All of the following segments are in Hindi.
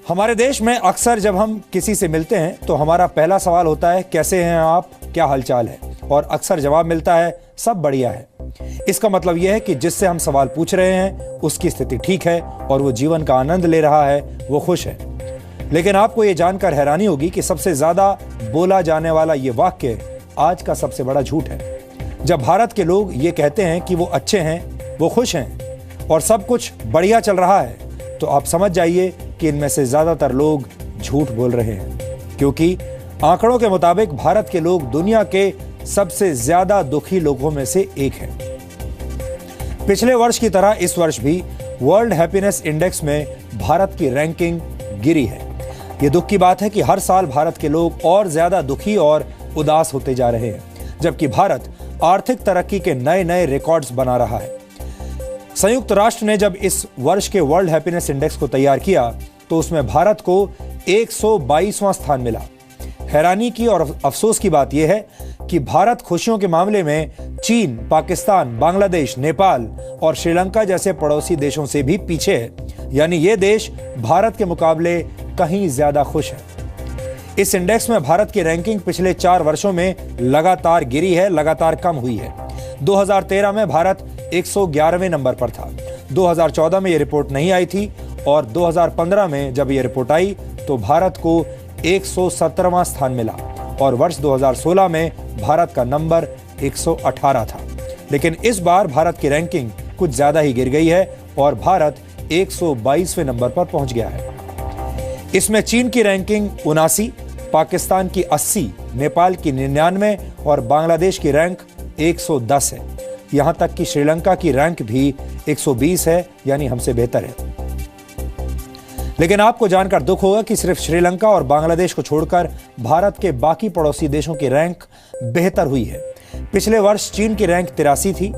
हमारे देश में अक्सर जब हम किसी से मिलते हैं तो हमारा पहला सवाल होता है, कैसे हैं आप, क्या हालचाल है। और अक्सर जवाब मिलता है, सब बढ़िया है। इसका मतलब यह है कि जिससे हम सवाल पूछ रहे हैं उसकी स्थिति ठीक है और वो जीवन का आनंद ले रहा है, वो खुश है। लेकिन आपको ये जानकर हैरानी होगी कि सबसे ज्यादा बोला जाने वाला ये वाक्य आज का सबसे बड़ा झूठ है। जब भारत के लोग ये कहते हैं कि वो अच्छे हैं, वो खुश हैं और सब कुछ बढ़िया चल रहा है, तो आप समझ जाइए कि इनमें से ज्यादातर लोग झूठ बोल रहे हैं। क्योंकि आंकड़ों के मुताबिक भारत के लोग दुनिया के सबसे ज्यादा दुखी लोगों में से एक हैं। पिछले वर्ष की तरह इस वर्ष भी वर्ल्ड हैप्पीनेस इंडेक्स में भारत की रैंकिंग गिरी है। ये दुख की बात है कि हर साल भारत के लोग और ज्यादा दुखी और उदास होते जा रहे हैं, जबकि भारत आर्थिक तरक्की के नए नए रिकॉर्ड्स बना रहा है। संयुक्त राष्ट्र ने जब इस वर्ष के वर्ल्ड हैप्पीनेस इंडेक्स को तैयार किया तो उसमें भारत को 122वां स्थान मिला। हैरानी की और अफसोस की बात यह है कि भारत खुशियों के मामले में चीन, पाकिस्तान, बांग्लादेश, नेपाल और श्रीलंका जैसे पड़ोसी देशों से भी पीछे है। यानी ये देश भारत के मुकाबले कहीं ज्यादा खुश है। इस इंडेक्स में भारत की रैंकिंग पिछले 4 वर्षों में लगातार गिरी है, लगातार कम हुई है। 2013 में भारत 111वें नंबर पर था। 2014 में यह रिपोर्ट नहीं आई थी और 2015 में जब यह रिपोर्ट आई तो भारत को 117वां स्थान मिला और वर्ष 2016 में भारत का नंबर 118 था। लेकिन इस बार भारत की रैंकिंग कुछ ज्यादा ही गिर गई है और भारत 122वें नंबर पर पहुंच गया है। इसमें चीन की रैंकिंग 79, पाकिस्तान की 80, नेपाल की 99 और बांग्लादेश की रैंक 110 है। यहां तक कि श्रीलंका की रैंक भी 120 है, यानी हमसे बेहतर है। लेकिन आपको जानकर दुख होगा कि सिर्फ श्रीलंका और बांग्लादेश को छोड़कर भारत के बाकी पड़ोसी देशों की रैंक बेहतर हुई है। पिछले वर्ष चीन की रैंक 83 थी,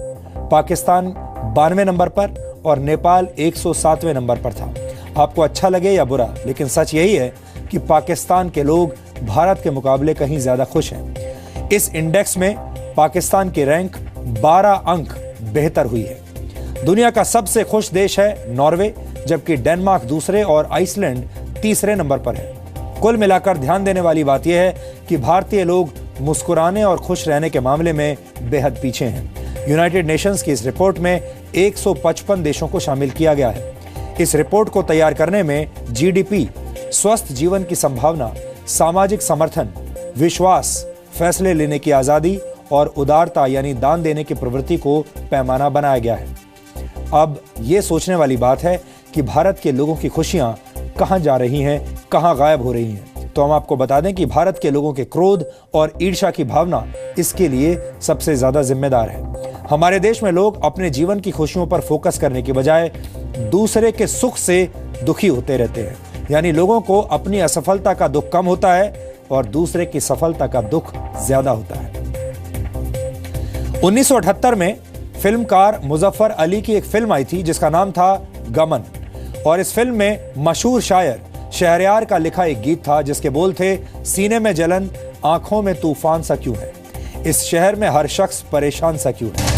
पाकिस्तान 92वें नंबर पर और नेपाल 107वें नंबर पर था। आपको अच्छा लगे या बुरा, लेकिन सच यही है कि पाकिस्तान के लोग भारत के मुकाबले कहीं ज्यादा खुश हैं। इस इंडेक्स में पाकिस्तान की रैंक 12 अंक बेहतर हुई है। दुनिया का सबसे खुश देश है नॉर्वे, जबकि डेनमार्क दूसरे और आइसलैंड तीसरे नंबर पर है। कुल मिलाकर ध्यान देने वाली बात यह है कि भारतीय लोग मुस्कुराने और खुश रहने के मामले में बेहद पीछे हैं। यूनाइटेड नेशंस की इस रिपोर्ट में 155 देशों को शामिल किया गया है। इस रिपोर्ट को तैयार करने में जीडीपी, स्वस्थ जीवन की संभावना, सामाजिक समर्थन, विश्वास, फैसले लेने की आजादी और उदारता यानी दान देने की प्रवृत्ति को पैमाना बनाया गया है। अब ये सोचने वाली बात है कि भारत के लोगों की खुशियां कहां जा रही हैं, कहां गायब हो रही हैं। तो हम आपको बता दें कि भारत के लोगों के क्रोध और ईर्ष्या की भावना इसके लिए सबसे ज्यादा जिम्मेदार है। हमारे देश में लोग अपने जीवन की खुशियों पर फोकस करने की बजाय दूसरे के सुख से दुखी होते रहते हैं। यानी लोगों को अपनी असफलता का दुख कम होता है और दूसरे की सफलता का दुख ज्यादा होता है। 1978 में फिल्मकार मुजफ्फर अली की एक फिल्म आई थी जिसका नाम था गमन, और इस फिल्म में मशहूर शायर शहरयार का लिखा एक गीत था जिसके बोल थे, सीने में जलन, आंखों में तूफान सा क्यों है, इस शहर में हर शख्स परेशान सा क्यों है।